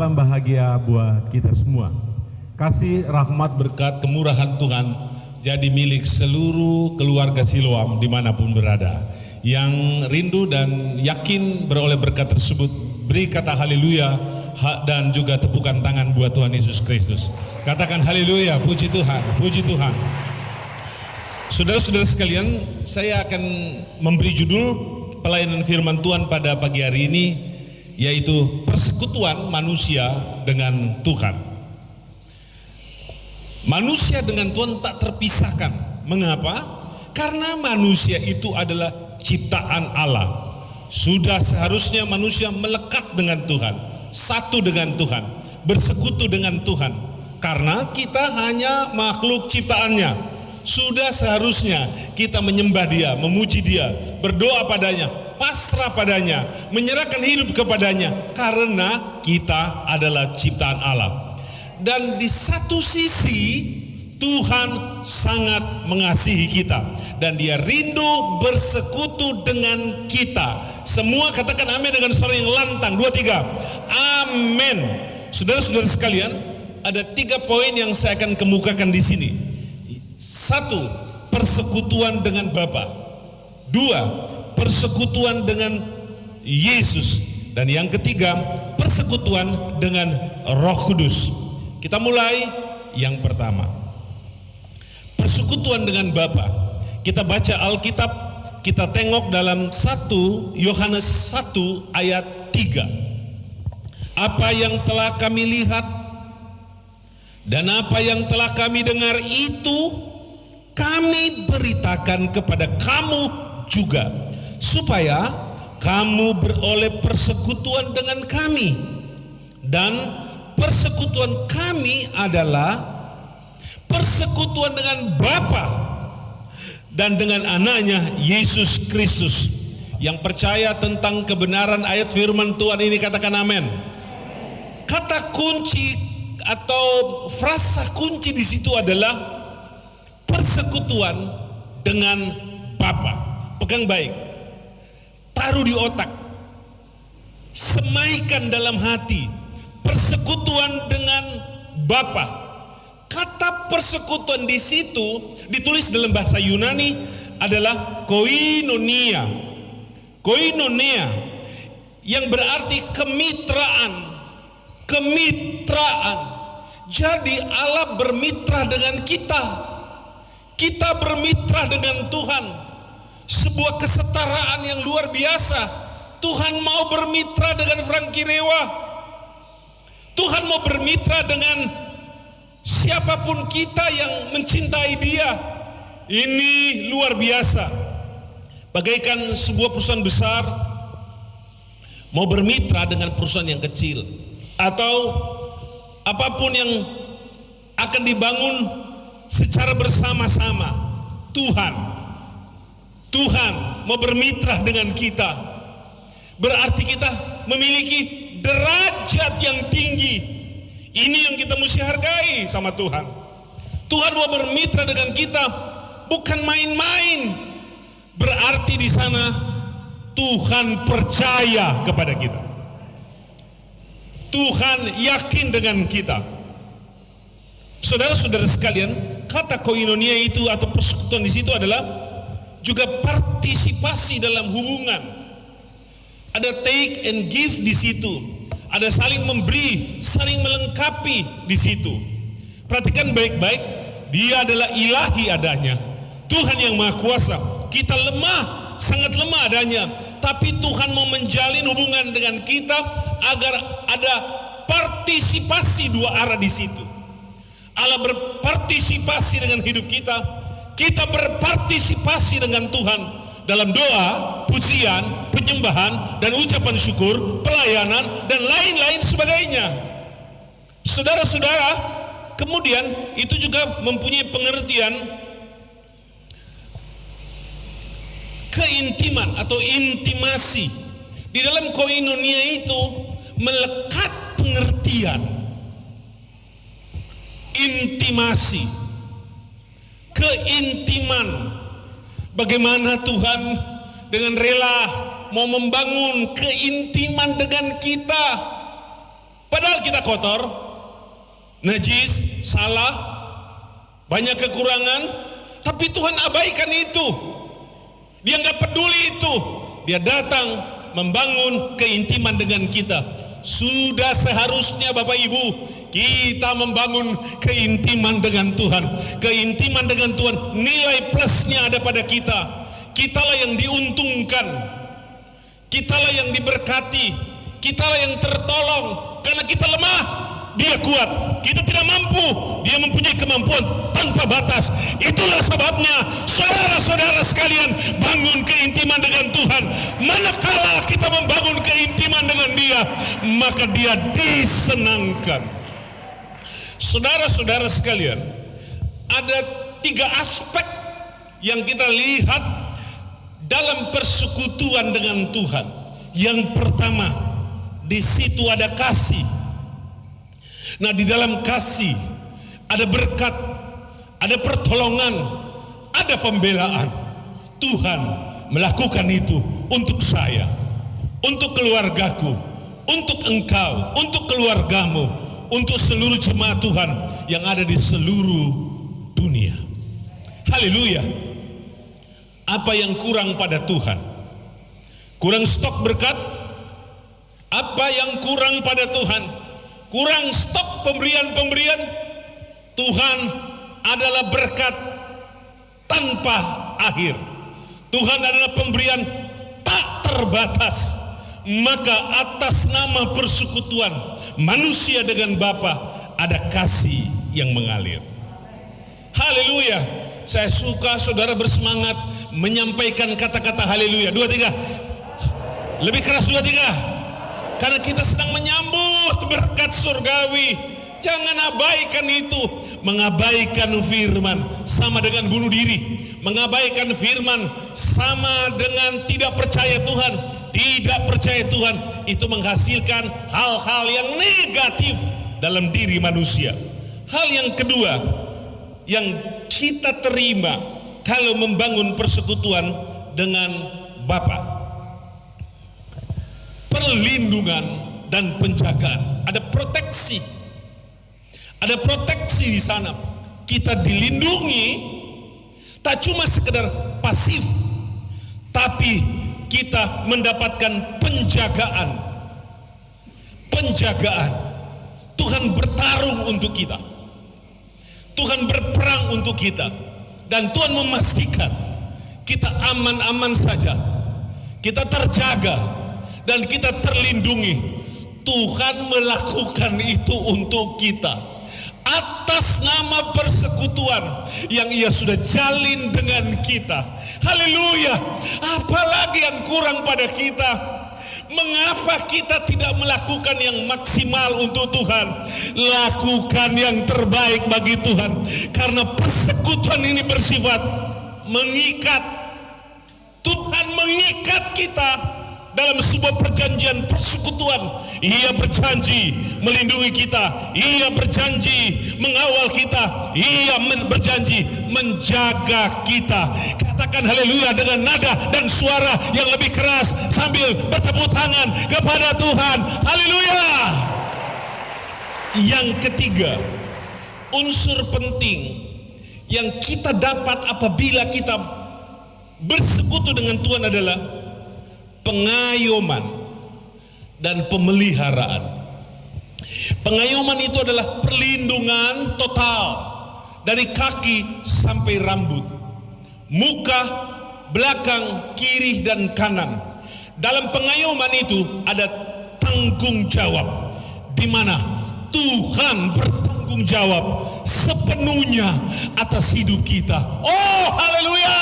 salam bahagia buat kita semua. Kasih, rahmat, berkat, kemurahan Tuhan jadi milik seluruh keluarga Siloam dimanapun berada. Yang rindu dan yakin beroleh berkat tersebut, beri kata haleluya dan juga tepukan tangan buat Tuhan Yesus Kristus. Katakan haleluya, puji Tuhan, puji Tuhan. Saudara-saudara sekalian, saya akan memberi judul pelayanan firman Tuhan pada pagi hari ini, yaitu persekutuan manusia dengan Tuhan. Manusia dengan Tuhan tak terpisahkan. Mengapa? Karena manusia itu adalah ciptaan Allah. Sudah seharusnya manusia melekat dengan Tuhan, satu dengan Tuhan, bersekutu dengan Tuhan. Karena kita hanya makhluk ciptaannya. Sudah seharusnya kita menyembah Dia, memuji Dia, berdoa padanya, pasrah padanya, menyerahkan hidup kepadanya, karena kita adalah ciptaan Allah. Dan di satu sisi Tuhan sangat mengasihi kita dan Dia rindu bersekutu dengan kita. Semua katakan amin dengan suara yang lantang. 2, 3. Amin. Saudara-saudara sekalian, ada 3 poin yang saya akan kemukakan di sini. 1, persekutuan dengan Bapa. 2, persekutuan dengan Yesus. Dan yang ketiga, persekutuan dengan Roh Kudus. Kita mulai yang pertama. Persekutuan dengan Bapa. Kita baca Alkitab, kita tengok dalam 1 Yohanes 1 ayat 3. Apa yang telah kami lihat dan apa yang telah kami dengar itu kami beritakan kepada kamu juga, supaya kamu beroleh persekutuan dengan kami. Dan persekutuan kami adalah persekutuan dengan Bapa dan dengan anaknya Yesus Kristus. Yang percaya tentang kebenaran ayat firman Tuhan ini katakan amin. Kata kunci atau frasa kunci di situ adalah persekutuan dengan Bapa. Pegang baik, taruh di otak, semaikan dalam hati. Persekutuan dengan Bapa. Kata persekutuan di situ ditulis dalam bahasa Yunani adalah koinonia. Koinonia yang berarti kemitraan. Kemitraan. Jadi Allah bermitra dengan kita. Kita bermitra dengan Tuhan. Sebuah kesetaraan yang luar biasa. Tuhan mau bermitra dengan Frankie Rewa. Tuhan mau bermitra dengan siapapun kita yang mencintai Dia. Ini luar biasa. Bagaikan sebuah perusahaan besar mau bermitra dengan perusahaan yang kecil, atau apapun yang akan dibangun secara bersama-sama. Tuhan mau bermitra dengan kita. Berarti kita memiliki derajat yang tinggi. Ini yang kita mesti hargai sama Tuhan. Tuhan mau bermitra dengan kita, bukan main-main. Berarti di sana Tuhan percaya kepada kita. Tuhan yakin dengan kita. Saudara-saudara sekalian, kata koinonia itu atau persekutuan di situ adalah juga partisipasi dalam hubungan. Ada take and give di situ. Ada saling memberi, saling melengkapi di situ. Perhatikan baik-baik, Dia adalah ilahi adanya. Tuhan yang Maha Kuasa. Kita lemah, sangat lemah adanya. Tapi Tuhan mau menjalin hubungan dengan kita agar ada partisipasi dua arah di situ. Allah berpartisipasi dengan hidup kita. Kita berpartisipasi dengan Tuhan dalam doa, pujian, penyembahan, dan ucapan syukur, pelayanan, dan lain-lain sebagainya. Saudara-saudara, kemudian itu juga mempunyai pengertian keintiman atau intimasi. Di dalam koinonia itu melekat pengertian intimasi, keintiman. Bagaimana Tuhan dengan rela mau membangun keintiman dengan kita. Padahal kita kotor, najis, salah, banyak kekurangan, tapi Tuhan abaikan itu. Dia nggak peduli itu. Dia datang membangun keintiman dengan kita. Sudah seharusnya Bapak Ibu kita membangun keintiman dengan Tuhan. Keintiman dengan Tuhan, nilai plusnya ada pada kita. Kitalah yang diuntungkan, kitalah yang diberkati, kitalah yang tertolong. Karena kita lemah, Dia kuat. Kita tidak mampu, Dia mempunyai kemampuan tanpa batas. Itulah sebabnya saudara-saudara sekalian, bangun keintiman dengan Tuhan. Manakala kita membangun keintiman dengan Dia, maka Dia disenangkan. Saudara-saudara sekalian, ada 3 aspek yang kita lihat dalam persekutuan dengan Tuhan. Yang pertama, di situ ada kasih. Nah, di dalam kasih ada berkat, ada pertolongan, ada pembelaan. Tuhan melakukan itu untuk saya, untuk keluargaku, untuk engkau, untuk keluargamu, untuk seluruh jemaat Tuhan yang ada di seluruh dunia. Haleluya. Apa yang kurang pada Tuhan? Kurang stok berkat? Apa yang kurang pada Tuhan? Kurang stok pemberian-pemberian? Tuhan adalah berkat tanpa akhir. Tuhan adalah pemberian tak terbatas. Maka atas nama persekutuan manusia dengan Bapa ada kasih yang mengalir. Haleluya. Saya suka saudara bersemangat menyampaikan kata-kata haleluya. 2, 3. Lebih keras 2, 3. Karena kita sedang menyambut berkat surgawi. Jangan abaikan itu. Mengabaikan firman sama dengan bunuh diri. Mengabaikan firman sama dengan tidak percaya Tuhan. Tidak percaya Tuhan itu menghasilkan hal-hal yang negatif dalam diri manusia. Hal yang kedua yang kita terima kalau membangun persekutuan dengan Bapa, perlindungan dan penjagaan. Ada proteksi. Ada proteksi di sana. Kita dilindungi, tak cuma sekedar pasif, tapi kita mendapatkan penjagaan. Penjagaan. Tuhan bertarung untuk kita. Tuhan berperang untuk kita. Dan Tuhan memastikan kita aman-aman saja. Kita terjaga dan kita terlindungi. Tuhan melakukan itu untuk kita atas nama persekutuan yang Ia sudah jalin dengan kita. Haleluya. Apalagi yang kurang pada kita? Mengapa kita tidak melakukan yang maksimal untuk Tuhan? Lakukan yang terbaik bagi Tuhan. Karena persekutuan ini bersifat mengikat. Tuhan mengikat kita dalam sebuah perjanjian persekutuan. Ia berjanji melindungi kita. Ia berjanji mengawal kita. Ia berjanji menjaga kita. Katakan haleluya dengan nada dan suara yang lebih keras sambil bertepuk tangan kepada Tuhan. Haleluya. Yang ketiga, unsur penting yang kita dapat apabila kita bersekutu dengan Tuhan adalah pengayoman dan pemeliharaan. Pengayoman itu adalah perlindungan total dari kaki sampai rambut, muka, belakang, kiri dan kanan. Dalam pengayoman itu ada tanggung jawab, di mana Tuhan bertanggung jawab sepenuhnya atas hidup kita. Oh, haleluya!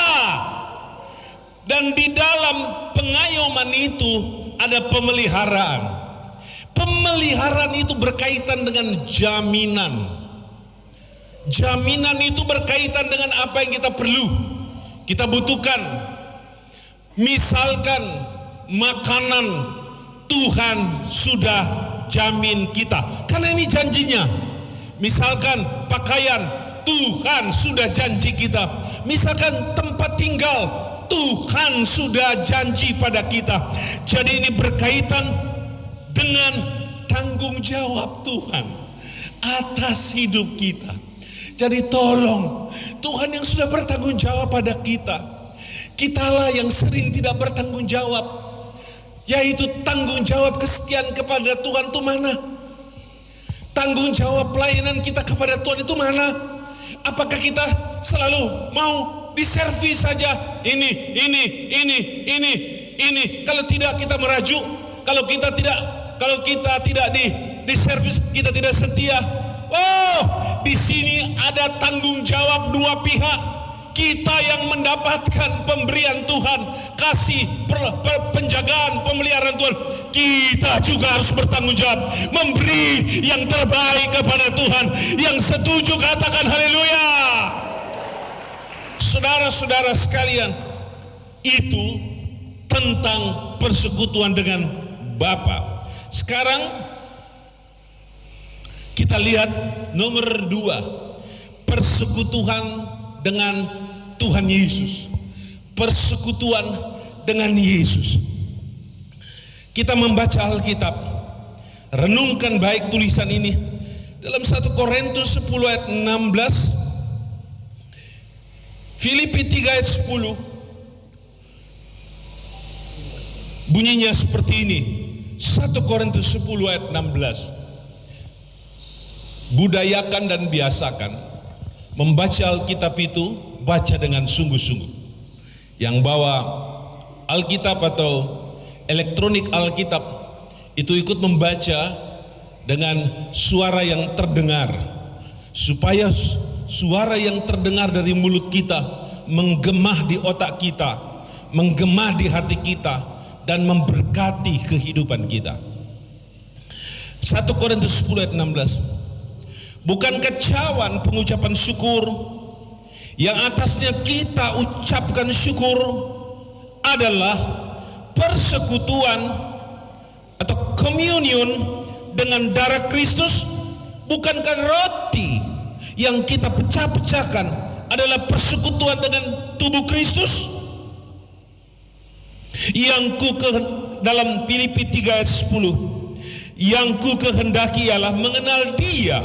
Dan di dalam pengayoman itu ada pemeliharaan. Pemeliharaan itu berkaitan dengan jaminan. Jaminan itu berkaitan dengan apa yang kita perlu, kita butuhkan. Misalkan makanan, Tuhan sudah jamin kita, karena ini janjinya. Misalkan pakaian, Tuhan sudah janji kita. Misalkan tempat tinggal, Tuhan sudah janji pada kita. Jadi ini berkaitan dengan tanggung jawab Tuhan atas hidup kita. Jadi tolong, Tuhan yang sudah bertanggung jawab pada kita, kitalah yang sering tidak bertanggung jawab, yaitu tanggung jawab kesetiaan kepada Tuhan itu mana? Tanggung jawab pelayanan kita kepada Tuhan itu mana? Apakah kita selalu mau diservis saja? Ini. Kalau tidak kita merajuk. Kalau kita tidak diservis, kita tidak setia. Oh, di sini ada tanggung jawab dua pihak. Kita yang mendapatkan pemberian Tuhan, kasih penjagaan, pemeliharaan Tuhan, kita juga harus bertanggung jawab, memberi yang terbaik kepada Tuhan. Yang setuju katakan haleluya. Saudara-saudara sekalian, itu tentang persekutuan dengan Bapa. Sekarang kita lihat nomor 2, persekutuan dengan Tuhan Yesus. Persekutuan dengan Yesus. Kita membaca Alkitab, renungkan baik tulisan ini dalam 1 Korintus 10 ayat 16, Filipi 3 ayat 10, bunyinya seperti ini. 1 Korintus 10 ayat 16. Budayakan dan biasakan membaca Alkitab itu, baca dengan sungguh-sungguh. Yang bawa Alkitab atau elektronik Alkitab itu ikut membaca dengan suara yang terdengar, supaya suara yang terdengar dari mulut kita menggemah di otak kita, menggemah di hati kita, dan memberkati kehidupan kita. 1 Korintus 10 ayat 16. Bukankah cawan pengucapan syukur yang atasnya kita ucapkan syukur adalah persekutuan atau communion dengan darah Kristus? Bukankah roti yang kita pecah-pecahkan adalah persekutuan dengan tubuh Kristus? Dalam Filipi 3 ayat 10, yang ku kehendaki ialah mengenal Dia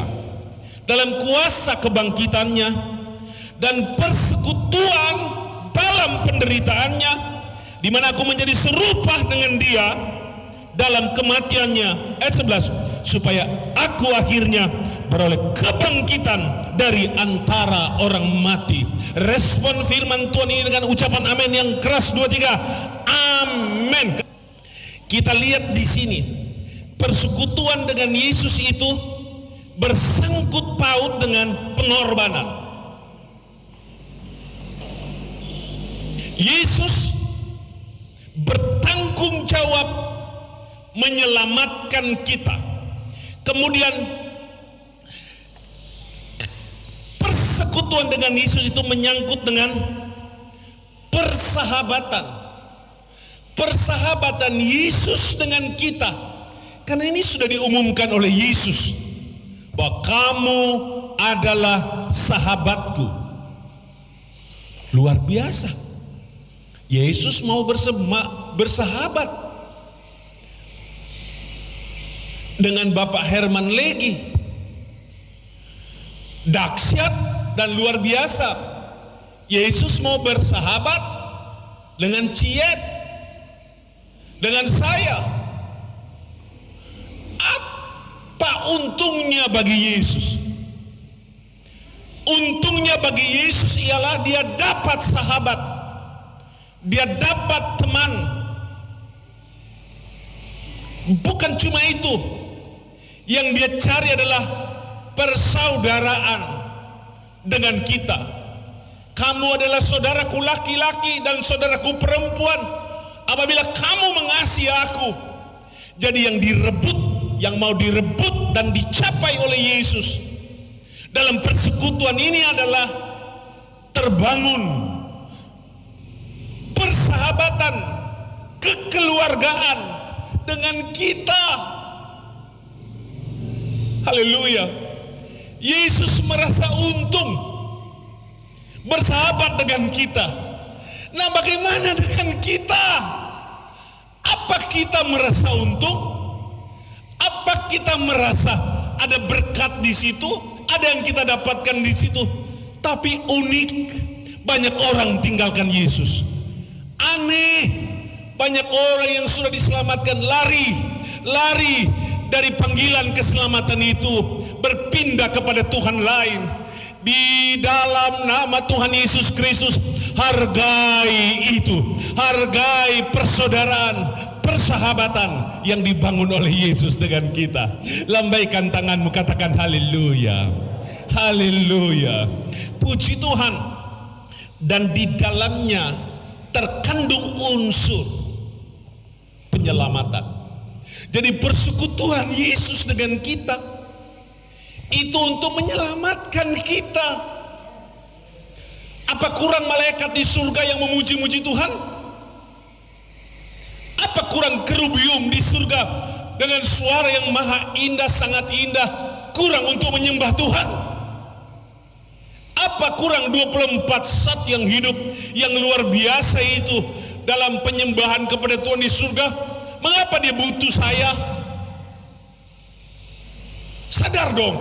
dalam kuasa kebangkitannya dan persekutuan dalam penderitaannya, di mana aku menjadi serupa dengan Dia dalam kematiannya. Ayat 11, supaya aku akhirnya beroleh kebangkitan dari antara orang mati. Respon firman Tuhan ini dengan ucapan amin yang keras. 2, 3, amin. Kita lihat di sini, persekutuan dengan Yesus itu bersangkut paut dengan pengorbanan. Yesus bertanggung jawab menyelamatkan kita. Kemudian persekutuan dengan Yesus itu menyangkut dengan persahabatan. Persahabatan Yesus dengan kita. Karena ini sudah diumumkan oleh Yesus, bahwa kamu adalah sahabatku. Luar biasa. Yesus mau bersahabat dengan Bapak Herman Legi. Dahsyat dan luar biasa. Yesus mau bersahabat dengan Ciet, dengan saya. Apa untungnya bagi Yesus? Untungnya bagi Yesus ialah dia dapat sahabat, dia dapat teman. Bukan cuma itu, yang dia cari adalah persaudaraan dengan kita. Kamu adalah saudaraku laki-laki dan saudaraku perempuan apabila kamu mengasihi aku. Jadi yang direbut, yang mau direbut dan dicapai oleh Yesus dalam persekutuan ini adalah terbangun persahabatan, kekeluargaan dengan kita. Haleluya. Yesus merasa untung bersahabat dengan kita. Nah, bagaimana dengan kita? Apa kita merasa untung? Apa Apa kita merasa ada berkat di situ, ada yang kita dapatkan di situ, tapi unik, banyak orang tinggalkan Yesus. Aneh, banyak orang yang sudah diselamatkan lari dari panggilan keselamatan itu, berpindah kepada Tuhan lain. Di dalam nama Tuhan Yesus Kristus, hargai itu, hargai persaudaraan, persahabatan yang dibangun oleh Yesus dengan kita. Lambaikan tanganmu, katakan haleluya, haleluya, puji Tuhan. Dan di dalamnya terkandung unsur penyelamatan. Jadi persekutuan Yesus dengan kita itu untuk menyelamatkan kita. Apa kurang malaikat di surga yang memuji-muji Tuhan? Apa kurang kerubium di surga dengan suara yang maha indah, sangat indah, kurang untuk menyembah Tuhan? Apa kurang 24 sat yang hidup yang luar biasa itu dalam penyembahan kepada Tuhan di surga? Mengapa dia butuh saya? Sadar dong.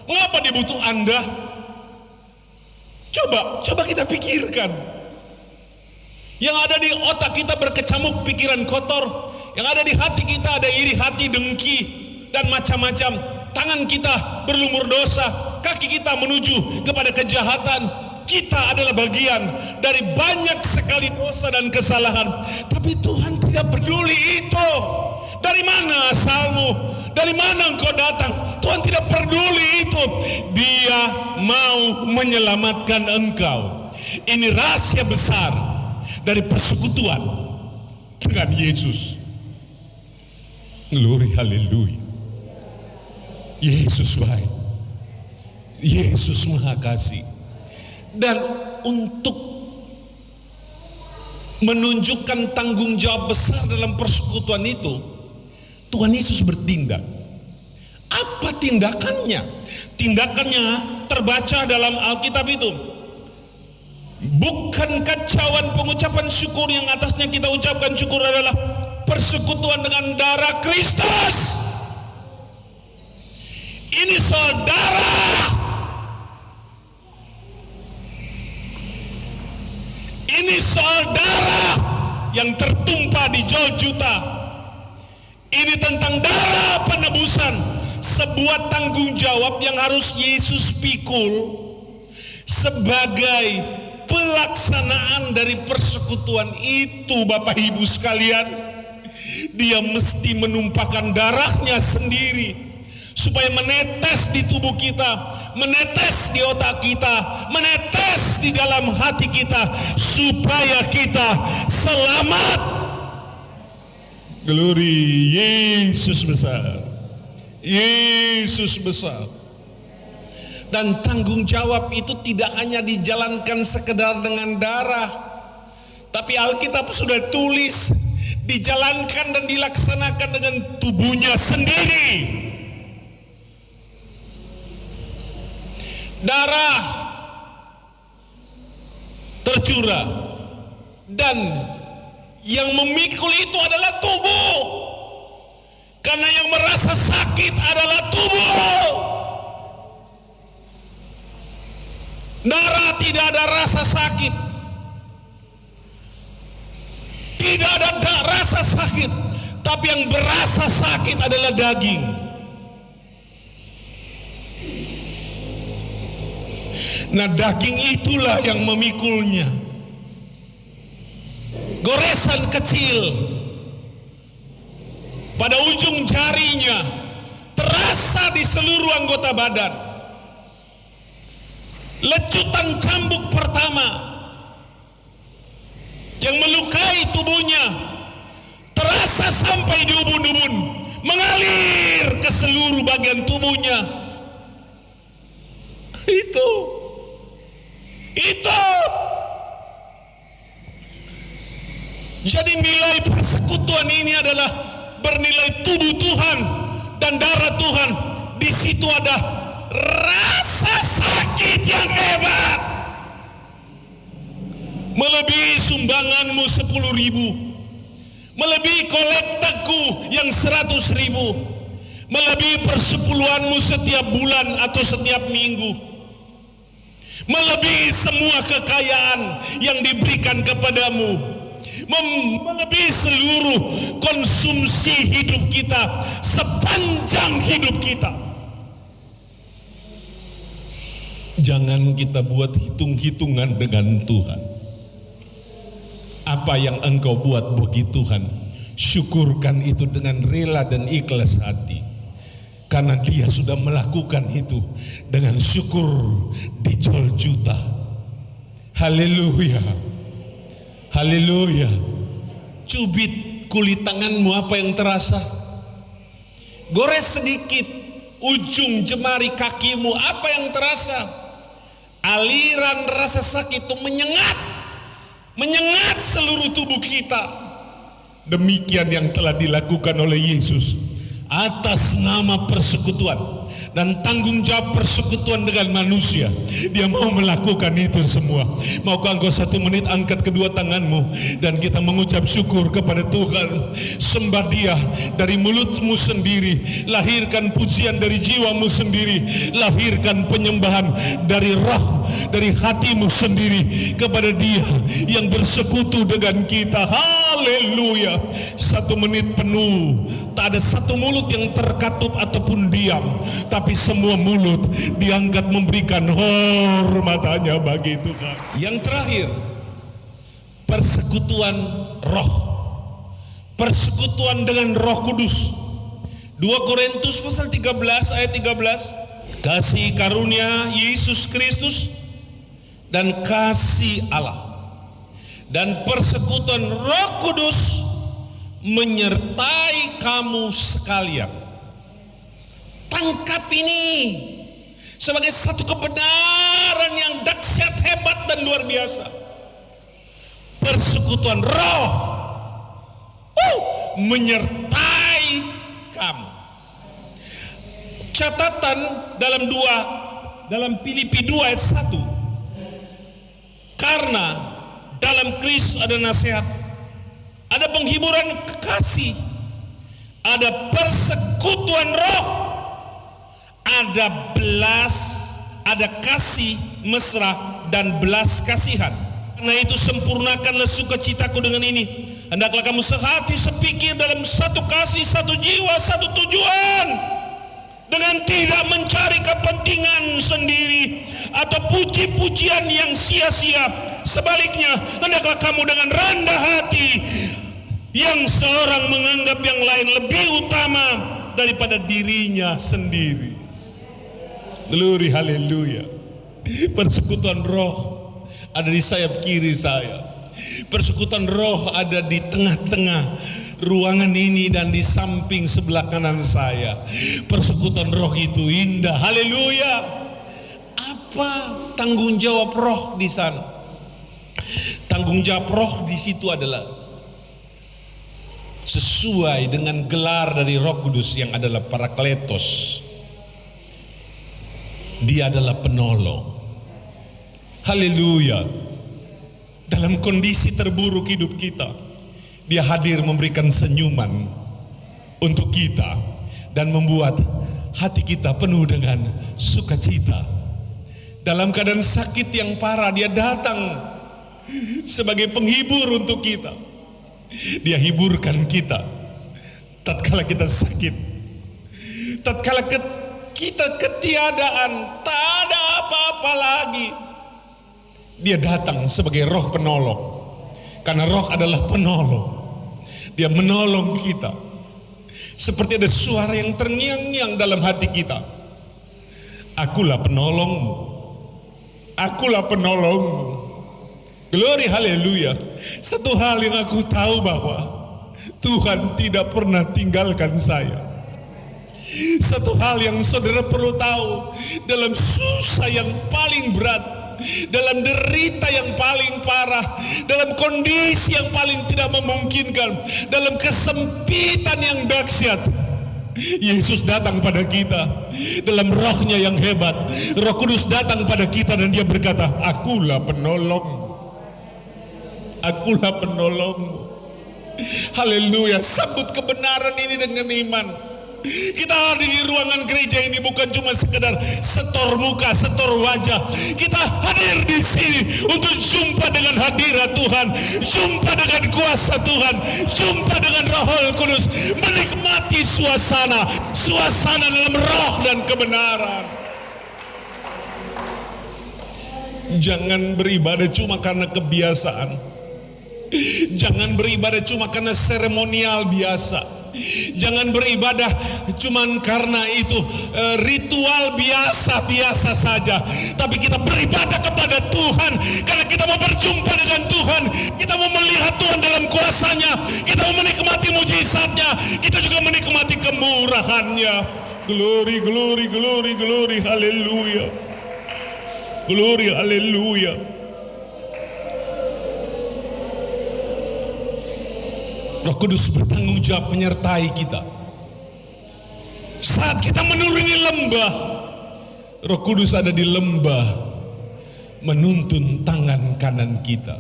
Mengapa dia butuh Anda? Coba kita pikirkan. Yang ada di otak kita berkecamuk pikiran kotor. Yang ada di hati kita ada iri hati, dengki, dan macam-macam. Tangan kita berlumur dosa. Kaki kita menuju kepada kejahatan. Kita adalah bagian dari banyak sekali dosa dan kesalahan. Tapi Tuhan tidak peduli itu. Dari mana asalmu? Dari mana engkau datang? Tuhan tidak peduli itu. Dia mau menyelamatkan engkau. Ini rahasia besar dari persekutuan dengan Yesus. Glory, haleluya. Yesus baik. Yesus maha kasih. Dan untuk menunjukkan tanggung jawab besar dalam persekutuan itu, Tuhan Yesus bertindak. Apa tindakannya? Tindakannya terbaca dalam Alkitab itu. Bukan kacauan pengucapan syukur yang atasnya kita ucapkan syukur adalah persekutuan dengan darah Kristus. Ini soal darah. Ini soal darah yang tertumpah di Golgota. Ini tentang darah penebusan, sebuah tanggung jawab yang harus Yesus pikul sebagai pelaksanaan dari persekutuan itu. Bapak Ibu sekalian, dia mesti menumpahkan darahnya sendiri supaya menetes di tubuh kita, menetes di otak kita, menetes di dalam hati kita, supaya kita selamat. Glory, Yesus besar. Yesus besar. Dan tanggung jawab itu tidak hanya dijalankan sekedar dengan darah, tapi Alkitab sudah tulis dijalankan dan dilaksanakan dengan tubuhnya sendiri. Darah tercurah dan yang memikul itu adalah tubuh. Karena yang merasa sakit adalah tubuh. Darah tidak ada rasa sakit. Tidak ada rasa sakit. Tapi yang berasa sakit adalah daging. Nah, daging itulah yang memikulnya. Goresan kecil pada ujung jarinya terasa di seluruh anggota badan. Lecutan cambuk pertama yang melukai tubuhnya terasa sampai di ubun-ubun, mengalir ke seluruh bagian tubuhnya. Itu jadi nilai persekutuan ini adalah bernilai tubuh Tuhan dan darah Tuhan. Di situ ada rasa sakit yang hebat, melebihi sumbanganmu 10.000, melebihi kolektaku yang 100.000, melebihi persepuluhanmu setiap bulan atau setiap minggu, melebihi semua kekayaan yang diberikan kepadamu, melebihi seluruh konsumsi hidup kita sepanjang hidup kita. Jangan kita buat hitung-hitungan dengan Tuhan. Apa yang engkau buat bagi Tuhan, syukurkan itu dengan rela dan ikhlas hati. Karena Dia sudah melakukan itu dengan syukur dijol juta. Haleluya. Haleluya. Cubit kulit tanganmu, apa yang terasa? Gores sedikit ujung jemari kakimu, apa yang terasa? Aliran rasa sakit itu menyengat seluruh tubuh kita. Demikian yang telah dilakukan oleh Yesus atas nama persekutuan dan tanggung jawab persekutuan dengan manusia. Dia mau melakukan itu semua. Maukah engkau 1 menit angkat kedua tanganmu dan kita mengucap syukur kepada Tuhan. Sembah Dia dari mulutmu sendiri, lahirkan pujian dari jiwamu sendiri, lahirkan penyembahan dari roh, dari hatimu sendiri kepada Dia yang bersekutu dengan kita. Haleluya. 1 menit penuh, tak ada satu mulut yang terkatup ataupun diam, tapi semua mulut diangkat memberikan hormatannya bagi Tuhan. Yang terakhir, persekutuan roh, persekutuan dengan Roh Kudus. 2 Korintus pasal 13 ayat 13, kasih karunia Yesus Kristus dan kasih Allah dan persekutuan Roh Kudus menyertai kamu sekalian. Tangkap ini sebagai satu kebenaran yang dahsyat, hebat dan luar biasa. Persekutuan roh menyertai kamu. Catatan dalam Filipi 2 ayat 1. Karena dalam Kristus ada nasihat, ada penghiburan kekasih, ada persekutuan roh, ada kasih mesra dan belas kasihan. Karena itu sempurnakanlah sukacitaku dengan ini. Hendaklah kamu sehati sepikir dalam satu kasih, satu jiwa, satu tujuan, dengan tidak mencari kepentingan sendiri atau puji-pujian yang sia-sia. Sebaliknya, hendaklah kamu dengan rendah hati, yang seorang menganggap yang lain lebih utama daripada dirinya sendiri. Glory, haleluya. Persekutuan roh ada di sayap kiri saya. Persekutuan roh ada di tengah-tengah ruangan ini dan di samping sebelah kanan saya. Persekutuan roh itu indah. Haleluya. Apa tanggung jawab roh di sana? Tanggung jawab roh di situ adalah sesuai dengan gelar dari Roh Kudus yang adalah Parakletos. Dia adalah penolong. Haleluya. Dalam kondisi terburuk hidup kita, Dia hadir memberikan senyuman untuk kita dan membuat hati kita penuh dengan sukacita. Dalam keadaan sakit yang parah, Dia datang sebagai penghibur untuk kita. Dia hiburkan kita tatkala kita sakit, tatkala kita ketiadaan, tak ada apa-apa lagi. Dia datang sebagai roh penolong. Karena roh adalah penolong. Dia menolong kita. Seperti ada suara yang terngiang-ngiang dalam hati kita. Akulah penolongmu. Akulah penolongmu. Glory, haleluya. Satu hal yang aku tahu bahwa Tuhan tidak pernah tinggalkan saya. Satu hal yang saudara perlu tahu, dalam susah yang paling berat, dalam derita yang paling parah, dalam kondisi yang paling tidak memungkinkan, dalam kesempitan yang dahsyat, Yesus datang pada kita dalam rohnya yang hebat. Roh Kudus datang pada kita dan Dia berkata, akulah penolong. Akulah penolongmu. Haleluya. Sambut kebenaran ini dengan iman. Kita hadir di ruangan gereja ini bukan cuma sekedar setor muka, setor wajah. Kita hadir di sini untuk jumpa dengan hadirat Tuhan, jumpa dengan kuasa Tuhan, jumpa dengan Roh Kudus, menikmati suasana dalam roh dan kebenaran. Jangan beribadah cuma karena kebiasaan. Jangan beribadah cuma karena seremonial biasa. Jangan beribadah cuman karena itu ritual biasa-biasa saja. Tapi kita beribadah kepada Tuhan karena kita mau berjumpa dengan Tuhan. Kita mau melihat Tuhan dalam kuasanya. Kita mau menikmati mujizatnya. Kita juga menikmati kemurahannya. Glory, glory, glory, glory, haleluya. Glory, haleluya. Roh Kudus bertanggung jawab menyertai kita. Saat kita menuruni lembah, Roh Kudus ada di lembah menuntun tangan kanan kita.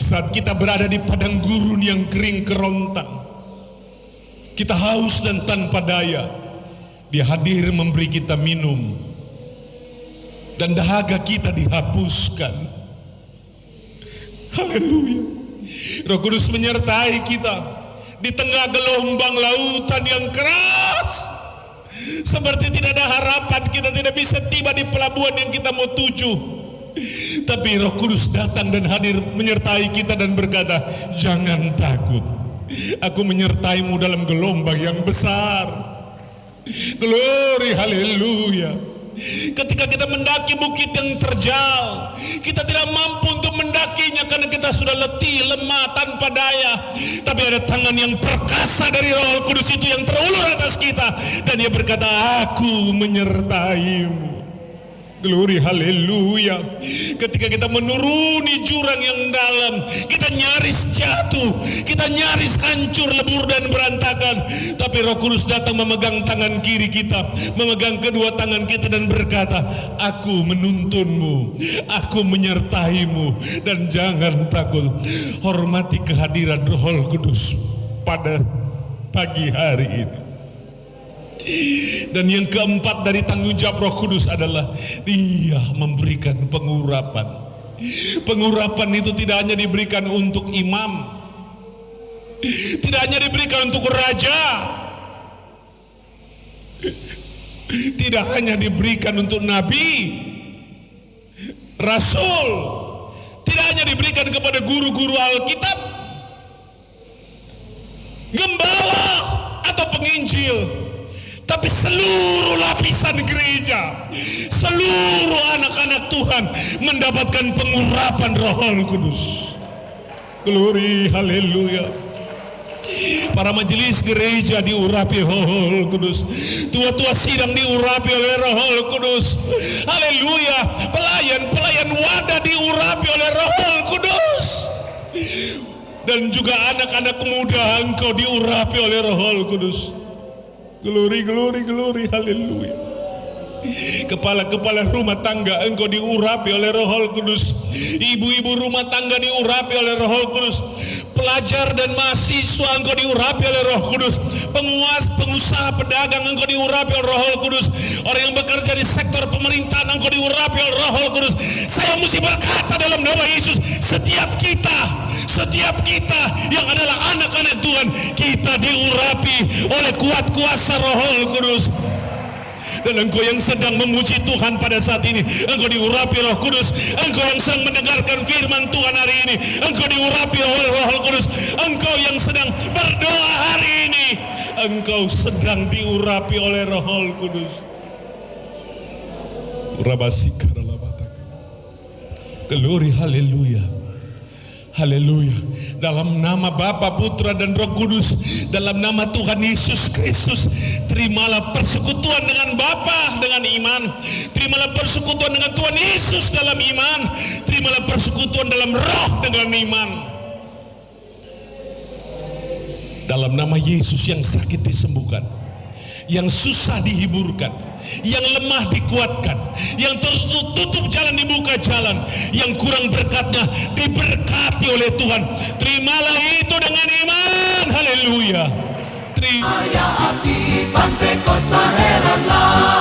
Saat kita berada di padang gurun yang kering kerontang, kita haus dan tanpa daya, Dia hadir memberi kita minum, dan dahaga kita dihapuskan. Haleluya. Roh Kudus menyertai kita di tengah gelombang lautan yang keras. Seperti tidak ada harapan, kita tidak bisa tiba di pelabuhan yang kita mau tuju. Tapi Roh Kudus datang dan hadir menyertai kita dan berkata, jangan takut, aku menyertaimu dalam gelombang yang besar. Glory, haleluya. Ketika kita mendaki bukit yang terjal, kita tidak mampu untuk mendakinya karena kita sudah letih, lemah, tanpa daya. Tapi ada tangan yang perkasa dari Roh Kudus itu yang terulur atas kita, dan Dia berkata, aku menyertaimu. Glory, haleluya. Ketika kita menuruni jurang yang dalam, kita nyaris jatuh, kita nyaris hancur, lebur dan berantakan. Tapi Roh Kudus datang memegang tangan kiri kita, memegang kedua tangan kita dan berkata, aku menuntunmu, aku menyertaimu, dan jangan takut. Hormati kehadiran Roh Kudus pada pagi hari ini. Dan yang keempat dari tanggung jawab Roh Kudus adalah Dia memberikan pengurapan. Pengurapan itu tidak hanya diberikan untuk imam, tidak hanya diberikan untuk raja, tidak hanya diberikan untuk nabi, rasul, tidak hanya diberikan kepada guru-guru Alkitab, gembala atau penginjil, tapi seluruh lapisan gereja, seluruh anak-anak Tuhan mendapatkan pengurapan Roh Kudus. Glory, haleluya. Para majelis gereja diurapi Roh Kudus, tua-tua sidang diurapi oleh Roh Kudus. Haleluya. Pelayan wadah diurapi oleh Roh Kudus. Dan juga anak-anak muda engkau diurapi oleh Roh Kudus. Glory, glory, glory, haleluya. Kepala-kepala rumah tangga engkau diurapi oleh Roh Kudus. Ibu-ibu rumah tangga diurapi oleh Roh Kudus. Pelajar dan mahasiswa engkau diurapi oleh Roh Kudus. Pengusaha pedagang engkau diurapi oleh Roh Kudus. Orang yang bekerja di sektor pemerintahan engkau diurapi oleh Roh Kudus. Saya mesti berkata dalam nama Yesus, setiap kita yang adalah anak-anak Tuhan, kita diurapi oleh kuat kuasa Roh Kudus. Dan engkau yang sedang memuji Tuhan pada saat ini, engkau diurapi Roh Kudus. Engkau yang sedang mendengarkan firman Tuhan hari ini, engkau diurapi oleh Roh Kudus. Engkau yang sedang berdoa hari ini, engkau sedang diurapi oleh Roh Kudus. Glory, haleluya. Haleluya. Dalam nama Bapa, Putra dan Roh Kudus, dalam nama Tuhan Yesus Kristus, terimalah persekutuan dengan Bapa dengan iman. Terimalah persekutuan dengan Tuhan Yesus dalam iman. Terimalah persekutuan dalam Roh dengan iman. Dalam nama Yesus, yang sakit disembuhkan, yang susah dihiburkan, yang lemah dikuatkan, yang tertutup jalan dibuka jalan, yang kurang berkatnya diberkati oleh Tuhan. Terimalah itu dengan iman. Haleluya. Menteri. Saya api Pantai Costa heranlah.